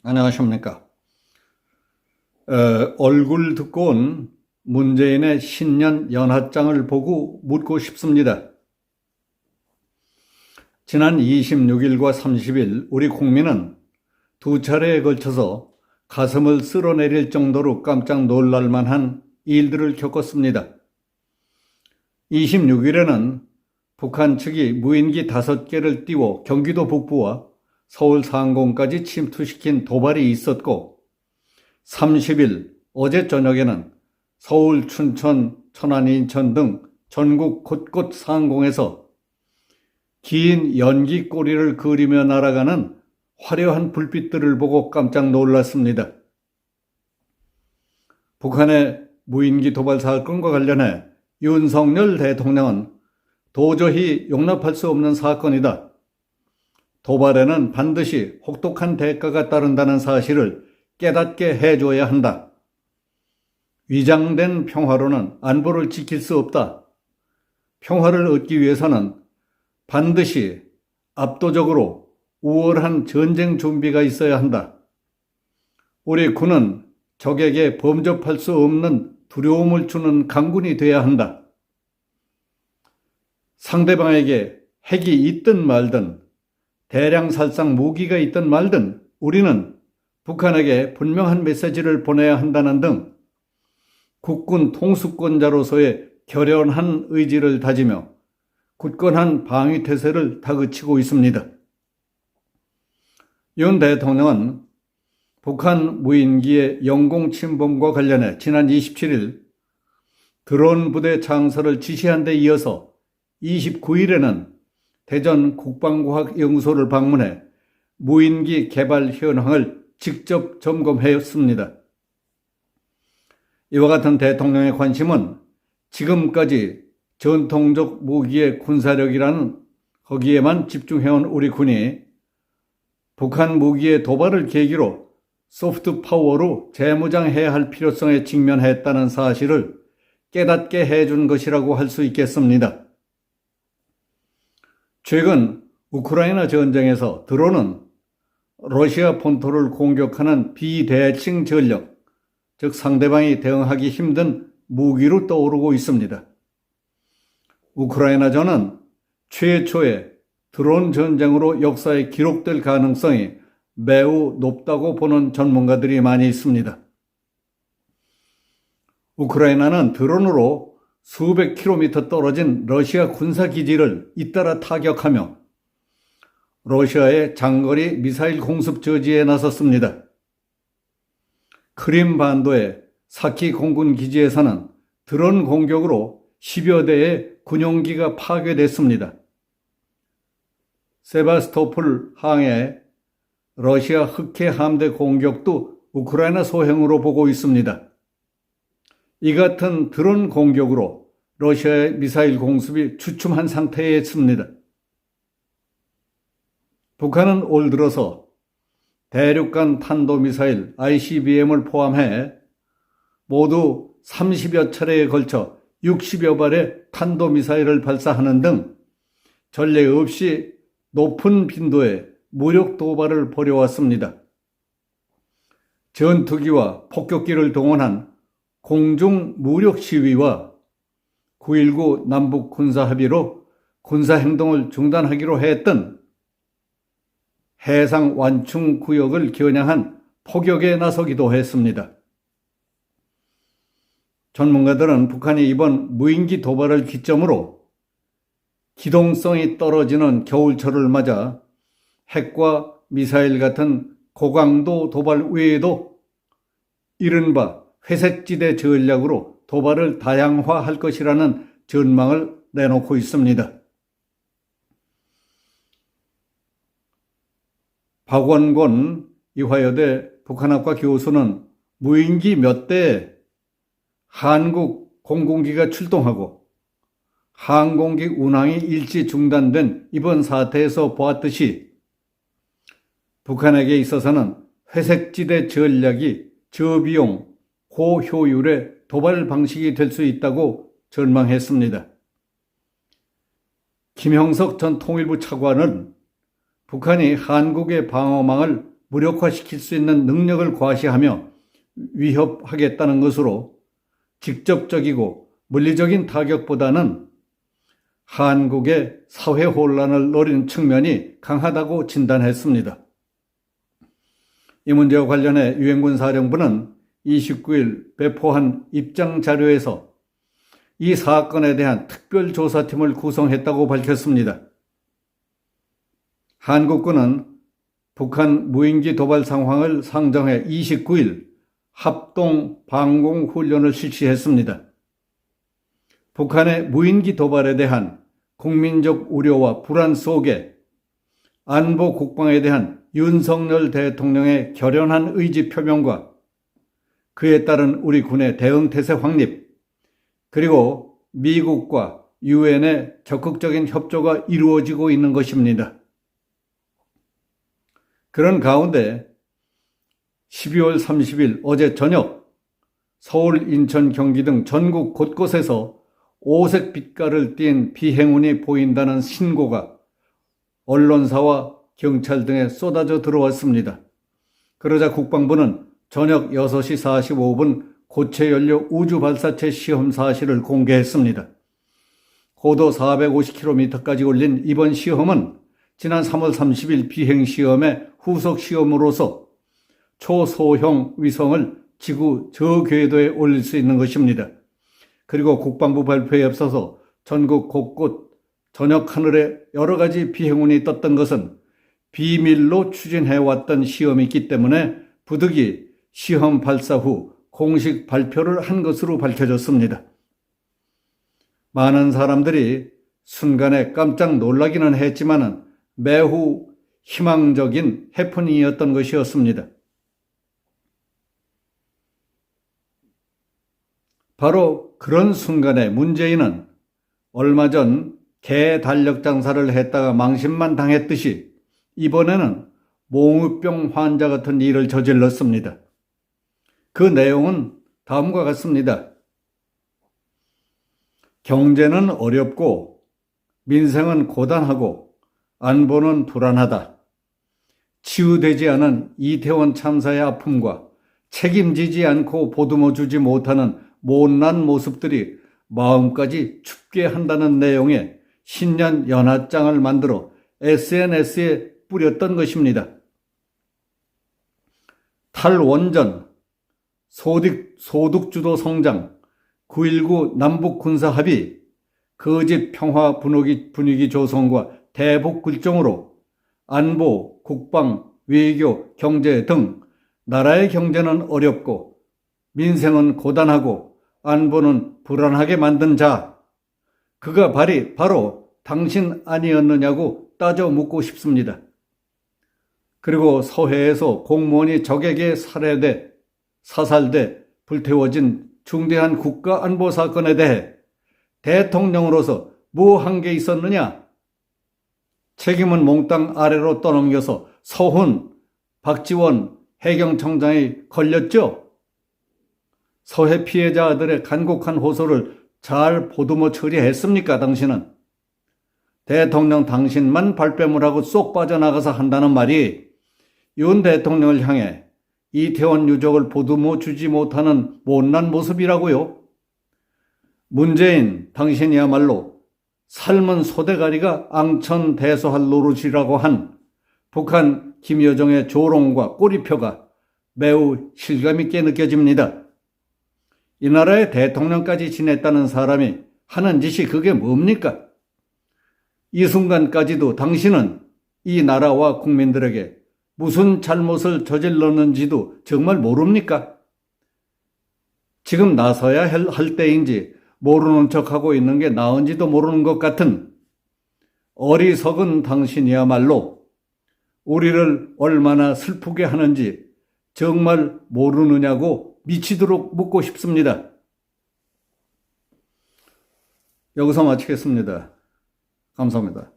안녕하십니까. 얼굴 듣고 온 문재인의 신년 연하장을 보고 묻고 싶습니다. 지난 26일과 30일 우리 국민은 두 차례에 걸쳐서 가슴을 쓸어내릴 정도로 깜짝 놀랄 만한 일들을 겪었습니다. 26일에는 북한 측이 무인기 5개를 띄워 경기도 북부와 서울 상공까지 침투시킨 도발이 있었고, 30일 어제 저녁에는 서울, 춘천, 천안, 인천 등 전국 곳곳 상공에서 긴 연기 꼬리를 그리며 날아가는 화려한 불빛들을 보고 깜짝 놀랐습니다. 북한의 무인기 도발 사건과 관련해 윤석열 대통령은 도저히 용납할 수 없는 사건이다. 도발에는 반드시 혹독한 대가가 따른다는 사실을 깨닫게 해줘야 한다. 위장된 평화로는 안보를 지킬 수 없다. 평화를 얻기 위해서는 반드시 압도적으로 우월한 전쟁 준비가 있어야 한다. 우리 군은 적에게 범접할 수 없는 두려움을 주는 강군이 되어야 한다. 상대방에게 핵이 있든 말든 대량 살상 무기가 있든 말든 우리는 북한에게 분명한 메시지를 보내야 한다는 등 국군 통수권자로서의 결연한 의지를 다지며 굳건한 방위태세를 다그치고 있습니다. 윤 대통령은 북한 무인기의 영공 침범과 관련해 지난 27일 드론 부대 창설을 지시한 데 이어서 29일에는 대전 국방과학연구소를 방문해 무인기 개발 현황을 직접 점검했습니다. 이와 같은 대통령의 관심은 지금까지 전통적 무기의 군사력이라는 거기에만 집중해온 우리 군이 북한 무기의 도발을 계기로 소프트 파워로 재무장해야 할 필요성에 직면했다는 사실을 깨닫게 해준 것이라고 할 수 있겠습니다. 최근 우크라이나 전쟁에서 드론은 러시아 본토를 공격하는 비대칭 전력, 즉 상대방이 대응하기 힘든 무기로 떠오르고 있습니다. 우크라이나전은 최초의 드론 전쟁으로 역사에 기록될 가능성이 매우 높다고 보는 전문가들이 많이 있습니다. 우크라이나는 드론으로 수백 킬로미터 떨어진 러시아 군사기지를 잇따라 타격하며 러시아의 장거리 미사일 공습 저지에 나섰습니다. 크림 반도의 사키 공군 기지에서는 드론 공격으로 10여 대의 군용기가 파괴됐습니다. 세바스토폴 항해 러시아 흑해 함대 공격도 우크라이나 소행으로 보고 있습니다. 이 같은 드론 공격으로 러시아의 미사일 공습이 주춤한 상태에 있습니다. 북한은 올 들어서 대륙간 탄도미사일 ICBM을 포함해 모두 30여 차례에 걸쳐 60여 발의 탄도미사일을 발사하는 등 전례 없이 높은 빈도의 무력 도발을 벌여왔습니다. 전투기와 폭격기를 동원한 공중 무력 시위와 9.19 남북 군사합의로 군사행동을 중단하기로 했던 해상 완충 구역을 겨냥한 포격에 나서기도 했습니다. 전문가들은 북한이 이번 무인기 도발을 기점으로 기동성이 떨어지는 겨울철을 맞아 핵과 미사일 같은 고강도 도발 외에도 이른바 회색지대 전략으로 도발을 다양화할 것이라는 전망을 내놓고 있습니다. 박원권 이화여대 북한학과 교수는 무인기 몇 대에 한국 공군기가 출동하고 항공기 운항이 일시 중단된 이번 사태에서 보았듯이 북한에게 있어서는 회색지대 전략이 저비용, 고효율의 도발 방식이 될 수 있다고 전망했습니다. 김형석 전 통일부 차관은 북한이 한국의 방어망을 무력화시킬 수 있는 능력을 과시하며 위협하겠다는 것으로 직접적이고 물리적인 타격보다는 한국의 사회 혼란을 노린 측면이 강하다고 진단했습니다. 이 문제와 관련해 유엔군 사령부는 29일 배포한 입장 자료에서 이 사건에 대한 특별조사팀을 구성했다고 밝혔습니다. 한국군은 북한 무인기 도발 상황을 상정해 29일 합동 방공 훈련을 실시했습니다. 북한의 무인기 도발에 대한 국민적 우려와 불안 속에 안보 국방에 대한 윤석열 대통령의 결연한 의지 표명과 그에 따른 우리 군의 대응 태세 확립, 그리고 미국과 유엔의 적극적인 협조가 이루어지고 있는 것입니다. 그런 가운데 12월 30일 어제 저녁 서울, 인천, 경기 등 전국 곳곳에서 오색 빛깔을 띤 비행운이 보인다는 신고가 언론사와 경찰 등에 쏟아져 들어왔습니다. 그러자 국방부는 저녁 6시 45분 고체 연료 우주 발사체 시험 사실을 공개했습니다. 고도 450km까지 올린 이번 시험은 지난 3월 30일 비행 시험의 후속 시험으로서 초소형 위성을 지구 저궤도에 올릴 수 있는 것입니다. 그리고 국방부 발표에 앞서서 전국 곳곳 저녁 하늘에 여러 가지 비행운이 떴던 것은 비밀로 추진해왔던 시험이기 때문에 부득이 시험 발사 후 공식 발표를 한 것으로 밝혀졌습니다. 많은 사람들이 순간에 깜짝 놀라기는 했지만 매우 희망적인 해프닝이었던 것이었습니다. 바로 그런 순간에 문재인은 얼마 전 개 달력 장사를 했다가 망신만 당했듯이 이번에는 몽유병 환자 같은 일을 저질렀습니다. 그 내용은 다음과 같습니다. 경제는 어렵고 민생은 고단하고 안보는 불안하다. 치유되지 않은 이태원 참사의 아픔과 책임지지 않고 보듬어 주지 못하는 못난 모습들이 마음까지 춥게 한다는 내용의 신년 연하장을 만들어 SNS에 뿌렸던 것입니다. 탈원전, 소득주도 성장, 9.19 남북 군사 합의, 거짓 평화 분위기 조성과 대북 굴종으로 안보, 국방, 외교, 경제 등 나라의 경제는 어렵고 민생은 고단하고 안보는 불안하게 만든 자, 그가 바로 당신 아니었느냐고 따져 묻고 싶습니다. 그리고 서해에서 공무원이 적에게 살해돼 사살돼 불태워진 중대한 국가안보 사건에 대해 대통령으로서 뭐 한 게 있었느냐? 책임은 몽땅 아래로 떠넘겨서 서훈, 박지원 해경청장이 걸렸죠? 서해 피해자들의 간곡한 호소를 잘 보듬어 처리했습니까, 당신은? 대통령 당신만 발뺌을 하고 쏙 빠져나가서 한다는 말이 윤 대통령을 향해 이태원 유족을 보듬어 주지 못하는 못난 모습이라고요. 문재인, 당신이야말로 삶은 소대가리가 앙천대소할 노릇이라고 한 북한 김여정의 조롱과 꼬리표가 매우 실감있게 느껴집니다. 이 나라의 대통령까지 지냈다는 사람이 하는 짓이 그게 뭡니까? 이 순간까지도 당신은 이 나라와 국민들에게 무슨 잘못을 저질렀는지도 정말 모릅니까? 지금 나서야 할 때인지 모르는 척하고 있는 게 나은지도 모르는 것 같은 어리석은 당신이야말로 우리를 얼마나 슬프게 하는지 정말 모르느냐고 미치도록 묻고 싶습니다. 여기서 마치겠습니다. 감사합니다.